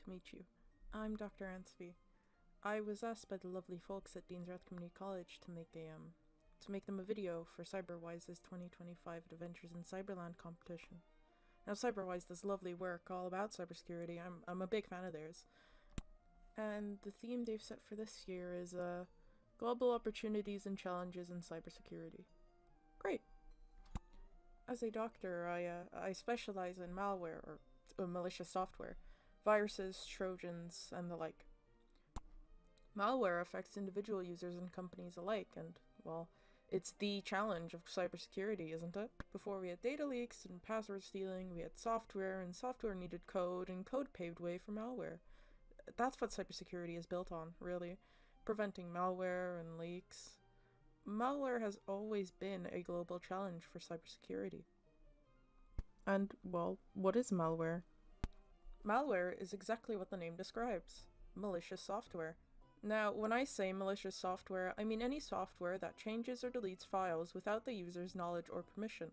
to meet you. I'm Dr. Antsvi. I was asked by the lovely folks at Dean's Rath Community College to make them a video for CyberWise's 2025 Adventures in Cyberland competition. Now, CyberWise does lovely work all about cybersecurity. I'm a big fan of theirs. And the theme they've set for this year is global opportunities and challenges in cybersecurity. Great. As a doctor, I specialize in malware or malicious software, viruses, trojans, and the like. Malware affects individual users and companies alike, and, well, it's the challenge of cybersecurity, isn't it? Before we had data leaks and password stealing, we had software, and software needed code, and code paved way for malware. That's what cybersecurity is built on, really. Preventing malware and leaks. Malware has always been a global challenge for cybersecurity. And, well, what is malware? Malware is exactly what the name describes. Malicious software. Now, when I say malicious software, I mean any software that changes or deletes files without the user's knowledge or permission.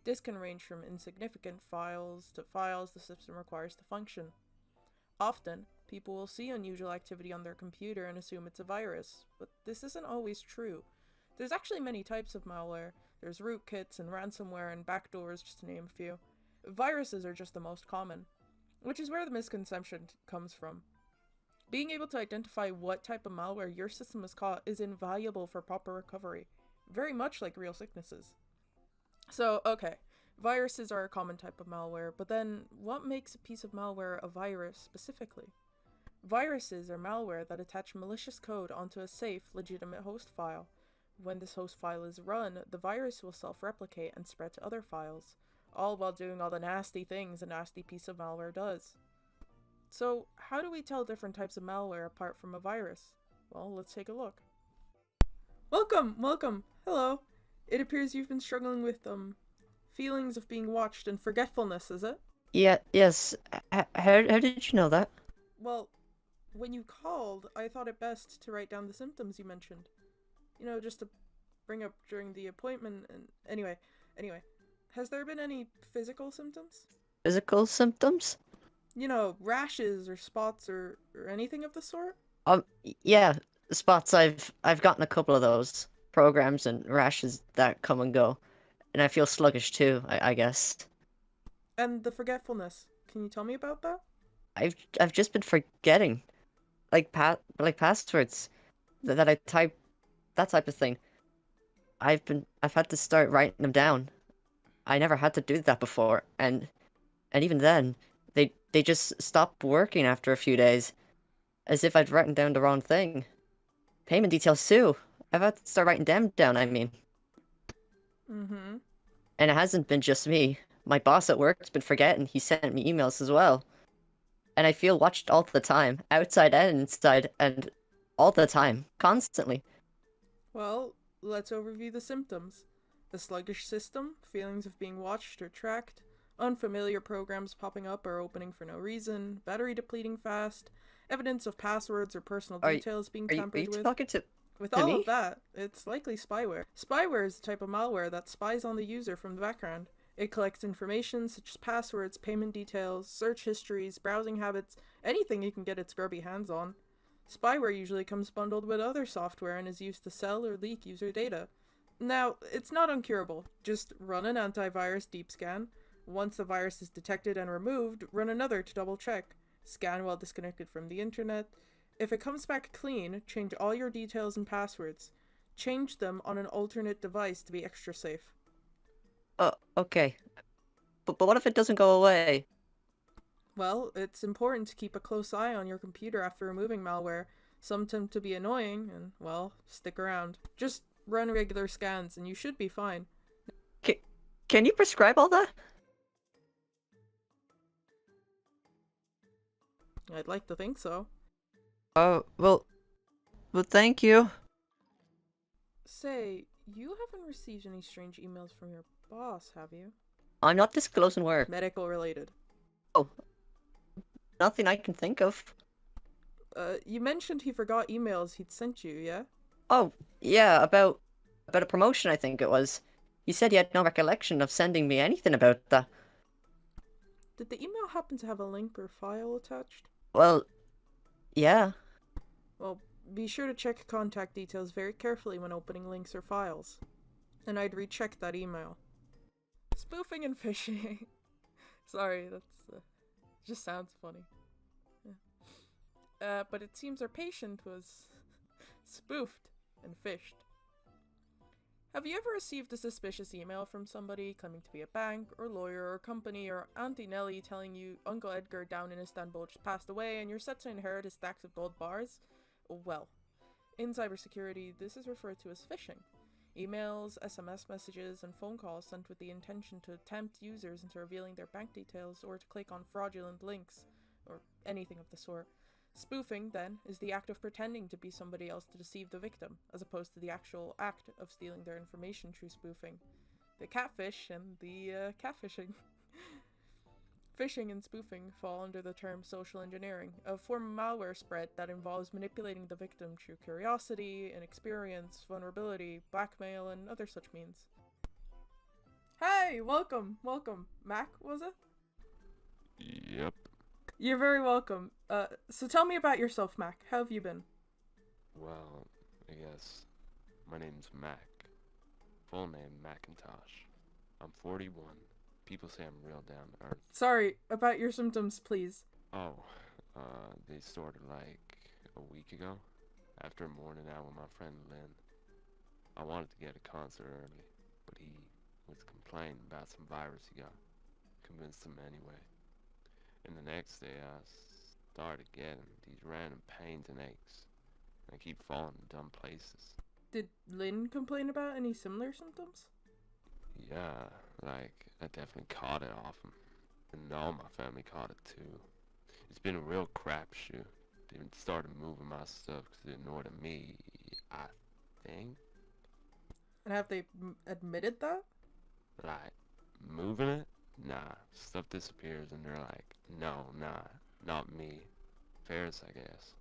This can range from insignificant files to files the system requires to function. Often, people will see unusual activity on their computer and assume it's a virus, but this isn't always true. There's actually many types of malware. There's rootkits and ransomware and backdoors, just to name a few. Viruses are just the most common, which is where the misconception comes from. Being able to identify what type of malware your system has caught is invaluable for proper recovery, very much like real sicknesses. So, okay, viruses are a common type of malware, but then what makes a piece of malware a virus specifically? Viruses are malware that attach malicious code onto a safe, legitimate host file. When this host file is run, the virus will self-replicate and spread to other files, all while doing all the nasty things a nasty piece of malware does. So, how do we tell different types of malware apart from a virus? Well, let's take a look. Welcome! Hello! It appears you've been struggling with, feelings of being watched and forgetfulness, is it? Yes. How did you know that? Well, when you called, I thought it best to write down the symptoms you mentioned. You know, just to bring up during the appointment, and anyway. Has there been any physical symptoms? Physical symptoms? You know, rashes or spots or anything of the sort? Yeah, spots. I've gotten a couple of those programs and rashes that come and go, and I feel sluggish too, I guess. And the forgetfulness. Can you tell me about that? I've just been forgetting, like passwords that I type, that type of thing. I've had to start writing them down. I never had to do that before, and even then, they just stopped working after a few days, as if I'd written down the wrong thing. Payment details too. I've had to start writing them down, I mean. Mm-hmm. And it hasn't been just me. My boss at work's been forgetting. He sent me emails as well. And I feel watched all the time, outside and inside, and all the time, constantly. Well, let's overview the symptoms. A sluggish system, feelings of being watched or tracked, unfamiliar programs popping up or opening for no reason, battery depleting fast, evidence of passwords or personal details being tampered with. Are you talking to With to all me? of that, it's likely spyware. Spyware is a type of malware that spies on the user from the background. It collects information such as passwords, payment details, search histories, browsing habits, anything it can get its grubby hands on. Spyware usually comes bundled with other software and is used to sell or leak user data. Now, it's not uncurable. Just run an antivirus deep scan. Once the virus is detected and removed, run another to double check. Scan while disconnected from the internet. If it comes back clean, change all your details and passwords. Change them on an alternate device to be extra safe. Okay. But what if it doesn't go away? Well, it's important to keep a close eye on your computer after removing malware. Some tend to be annoying, and, well, stick around. Just run regular scans, and you should be fine. Can you prescribe all that? I'd like to think so. Oh, well, thank you. Say, you haven't received any strange emails from your boss, have you? I'm not disclosing where. Medical related. Oh, nothing I can think of. You mentioned he forgot emails he'd sent you, yeah? Oh, yeah, about a promotion, I think it was. He said he had no recollection of sending me anything about that. Did the email happen to have a link or file attached? Well, yeah. Well, be sure to check contact details very carefully when opening links or files. And I'd recheck that email. Spoofing and phishing. Sorry, that's just sounds funny. Yeah. But it seems our patient was spoofed and phished. Have you ever received a suspicious email from somebody claiming to be a bank or lawyer or company, or Auntie Nellie telling you Uncle Edgar down in Istanbul just passed away and you're set to inherit his stacks of gold bars? Well, in cybersecurity, this is referred to as phishing. Emails, SMS messages, and phone calls sent with the intention to tempt users into revealing their bank details or to click on fraudulent links, or anything of the sort. Spoofing, then, is the act of pretending to be somebody else to deceive the victim, as opposed to the actual act of stealing their information through spoofing. The catfish and the catfishing. Phishing and spoofing fall under the term social engineering, a form of malware spread that involves manipulating the victim through curiosity, inexperience, vulnerability, blackmail, and other such means. Hey, welcome. Mac, was it? Yep. You're very welcome. So tell me about yourself, Mac. How have you been? Well, I guess my name's Mac. Full name Macintosh. I'm 41. People say I'm real down to earth. Sorry, about your symptoms, please. Oh, they started like a week ago. After a morning out with my friend Lynn. I wanted to get a concert early, but he was complaining about some virus he got. Convinced him anyway. And the next day I started getting these random pains and aches. And I keep falling in dumb places. Did Lynn complain about any similar symptoms? Yeah, like, I definitely caught it off him. And all my family caught it too. It's been a real crapshoot. They even started moving my stuff because they ignored me, I think. And have they admitted that? Like, moving it? Nah, stuff disappears and they're like, no, nah, not me. Ferris, I guess.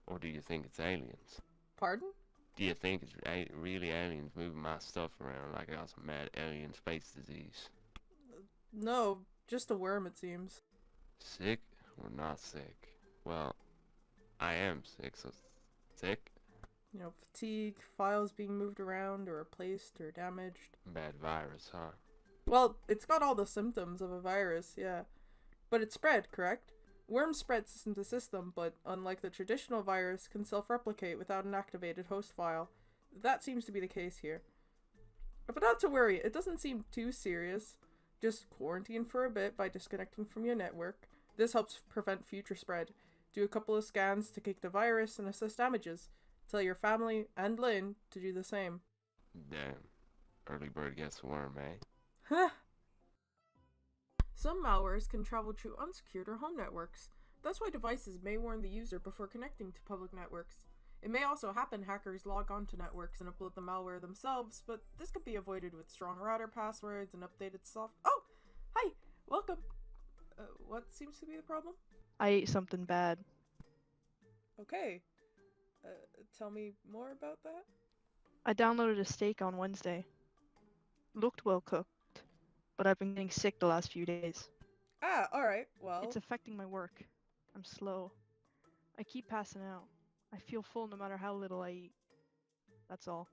Or do you think it's aliens? Pardon? Do you think it's really aliens moving my stuff around like I got some mad alien space disease? No, just a worm, it seems. Sick or not sick? Well, I am sick, so sick? You know, fatigue, files being moved around or replaced or damaged. Bad virus, huh? Well, it's got all the symptoms of a virus, yeah. But it's spread, correct? Worms spread system to system, but unlike the traditional virus, can self-replicate without an activated host file. That seems to be the case here. But not to worry, it doesn't seem too serious. Just quarantine for a bit by disconnecting from your network. This helps prevent future spread. Do a couple of scans to kick the virus and assess damages. Tell your family and Lynn to do the same. Damn. Early bird gets the worm, eh? Huh. Some malwares can travel through unsecured or home networks. That's why devices may warn the user before connecting to public networks. It may also happen hackers log onto networks and upload the malware themselves, but this can be avoided with strong router passwords and updated Oh! Hi! Welcome! What seems to be the problem? I ate something bad. Okay. Tell me more about that? I downloaded a steak on Wednesday. Looked well cooked, but I've been getting sick the last few days. Ah, alright, well... It's affecting my work. I'm slow. I keep passing out. I feel full no matter how little I eat. That's all.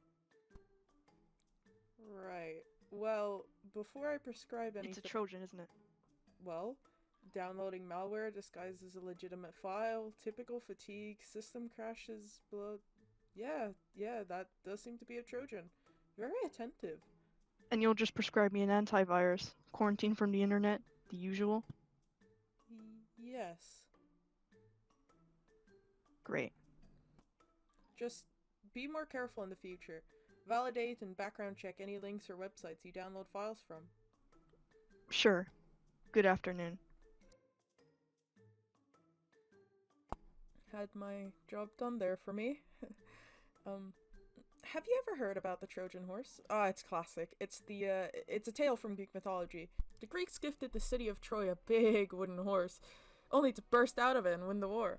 Right. Well, before I prescribe anything... It's a Trojan, isn't it? Well, downloading malware disguised as a legitimate file, typical fatigue, system crashes, blood... Yeah, that does seem to be a Trojan. Very attentive. And you'll just prescribe me an antivirus, quarantine from the internet, the usual? Yes. Great. Just be more careful in the future. Validate and background check any links or websites you download files from. Sure. Good afternoon. Had my job done there for me. Have you ever heard about the Trojan horse? Ah, it's classic. It's a tale from Greek mythology. The Greeks gifted the city of Troy a big wooden horse, only to burst out of it and win the war.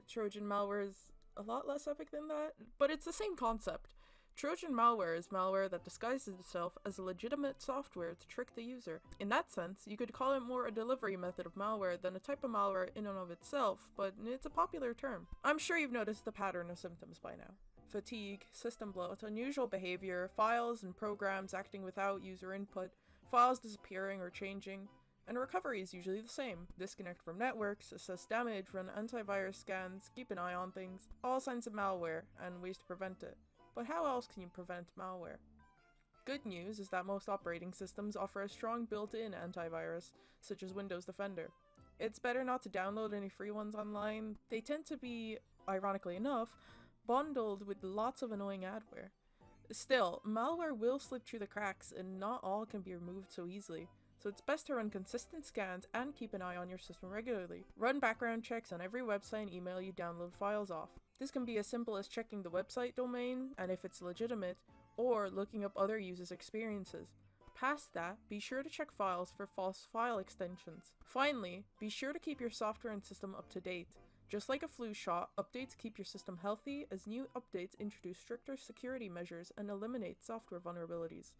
Trojan malware is a lot less epic than that, but it's the same concept. Trojan malware is malware that disguises itself as a legitimate software to trick the user. In that sense, you could call it more a delivery method of malware than a type of malware in and of itself, but it's a popular term. I'm sure you've noticed the pattern of symptoms by now. Fatigue, system bloat, unusual behavior, files and programs acting without user input, files disappearing or changing, and recovery is usually the same. Disconnect from networks, assess damage, run antivirus scans, keep an eye on things, all signs of malware, and ways to prevent it. But how else can you prevent malware? Good news is that most operating systems offer a strong built-in antivirus, such as Windows Defender. It's better not to download any free ones online. They tend to be, ironically enough, bundled with lots of annoying adware. Still, malware will slip through the cracks and not all can be removed so easily, so it's best to run consistent scans and keep an eye on your system regularly. Run background checks on every website and email you download files off. This can be as simple as checking the website domain and if it's legitimate, or looking up other users' experiences. Past that, be sure to check files for false file extensions. Finally, be sure to keep your software and system up to date. Just like a flu shot, updates keep your system healthy as new updates introduce stricter security measures and eliminate software vulnerabilities.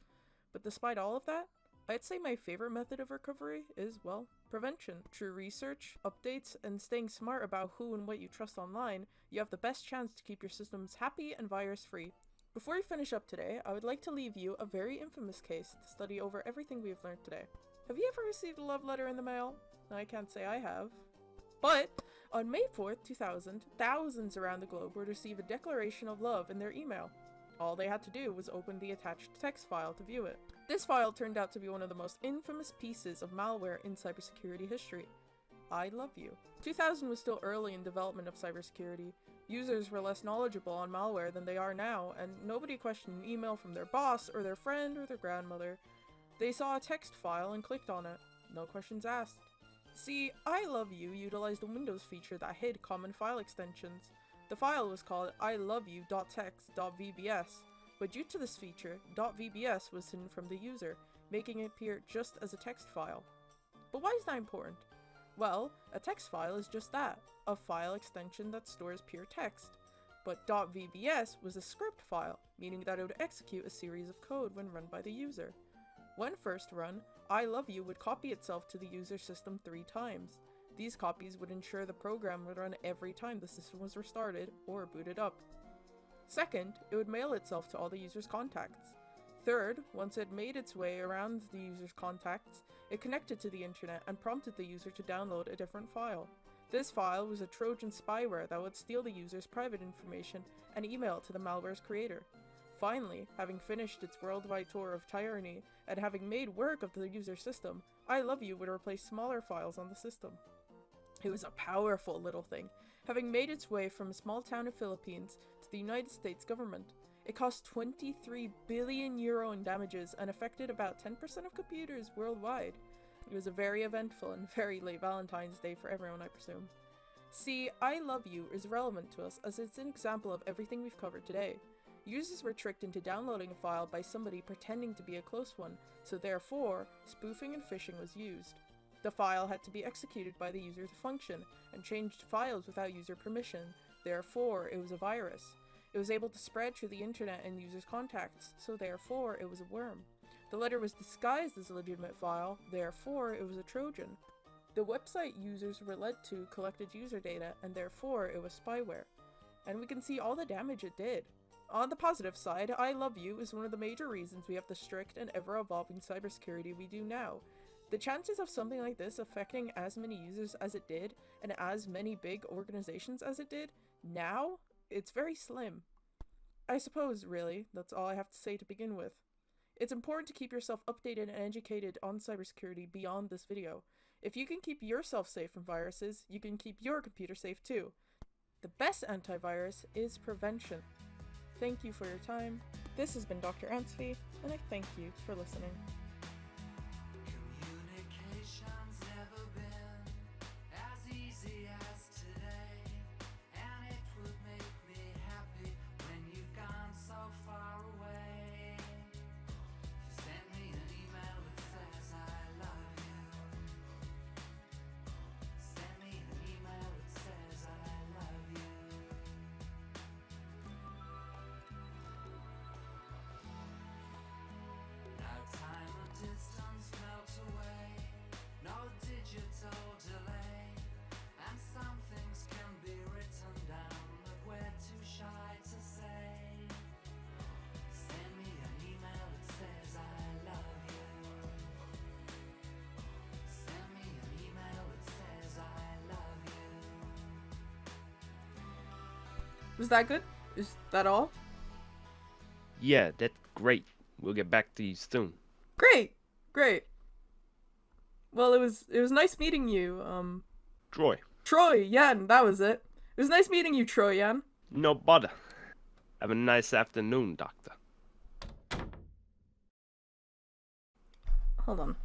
But despite all of that, I'd say my favorite method of recovery is, well, prevention. Through research, updates, and staying smart about who and what you trust online, you have the best chance to keep your systems happy and virus-free. Before we finish up today, I would like to leave you a very infamous case to study over everything we have learned today. Have you ever received a love letter in the mail? I can't say I have. But on May 4th, 2000, thousands around the globe would receive a declaration of love in their email. All they had to do was open the attached text file to view it. This file turned out to be one of the most infamous pieces of malware in cybersecurity history. I love you. 2000 was still early in development of cybersecurity. Users were less knowledgeable on malware than they are now, and nobody questioned an email from their boss or their friend or their grandmother. They saw a text file and clicked on it. No questions asked. See, I Love You utilized a Windows feature that hid common file extensions. The file was called iloveyou.txt.vbs, but due to this feature, .vbs was hidden from the user, making it appear just as a text file. But why is that important? Well, a text file is just that, a file extension that stores pure text. But .vbs was a script file, meaning that it would execute a series of code when run by the user. When first run, I Love You would copy itself to the user system 3 times. These copies would ensure the program would run every time the system was restarted or booted up. Second, it would mail itself to all the user's contacts. Third, once it made its way around the user's contacts, it connected to the internet and prompted the user to download a different file. This file was a Trojan spyware that would steal the user's private information and email it to the malware's creator. Finally, having finished its worldwide tour of tyranny and having made work of the user system, I Love You would replace smaller files on the system. It was a powerful little thing, having made its way from a small town of Philippines to the United States government. It cost 23 billion euro in damages and affected about 10% of computers worldwide. It was a very eventful and very late Valentine's Day for everyone, I presume. See, I Love You is relevant to us as it's an example of everything we've covered today. Users were tricked into downloading a file by somebody pretending to be a close one, so therefore, spoofing and phishing was used. The file had to be executed by the user to function, and changed files without user permission, therefore it was a virus. It was able to spread through the internet and users' contacts, so therefore it was a worm. The letter was disguised as a legitimate file, therefore it was a Trojan. The website users were led to collected user data, and therefore it was spyware. And we can see all the damage it did. On the positive side, I Love You is one of the major reasons we have the strict and ever-evolving cybersecurity we do now. The chances of something like this affecting as many users as it did, and as many big organizations as it did, now, it's very slim. I suppose, really, that's all I have to say to begin with. It's important to keep yourself updated and educated on cybersecurity beyond this video. If you can keep yourself safe from viruses, you can keep your computer safe too. The best antivirus is prevention. Thank you for your time. This has been Dr. Antsvi, and I thank you for listening. Communication's never been as easy as today, and it would make me happy when you've gone so far away. You send me an email that says I love you. Send me an email that says I love you. Was that good? Is that all? Yeah, that's great. We'll get back to you soon. Great, great. Well, it was nice meeting you. Troy, Jan, that was it. It was nice meeting you, Troy, Jan. no bother. Have a nice afternoon, Doctor. Hold on.